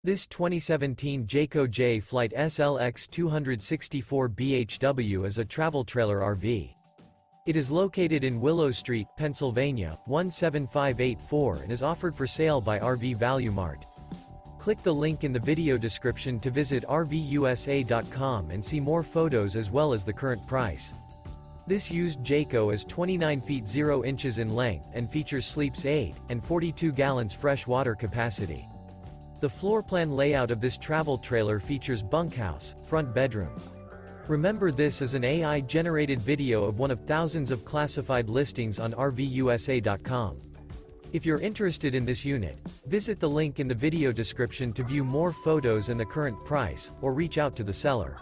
This 2017 Jayco Jay Flight SLX 264 bhw is a travel trailer RV. It is located in Willow Street, Pennsylvania, 17584 and is offered for sale by RV Value Mart. Click the link in the video description to visit RVUSA.com and see more photos as well as the current price. This used Jayco is 29 feet 0 inches in length and features sleeps 8 and 42 gallons fresh water capacity. The floor plan layout of this travel trailer features bunkhouse, front bedroom. Remember, this is an AI-generated video of one of thousands of classified listings on RVUSA.com. If you're interested in this unit, visit the link in the video description to view more photos and the current price, or reach out to the seller.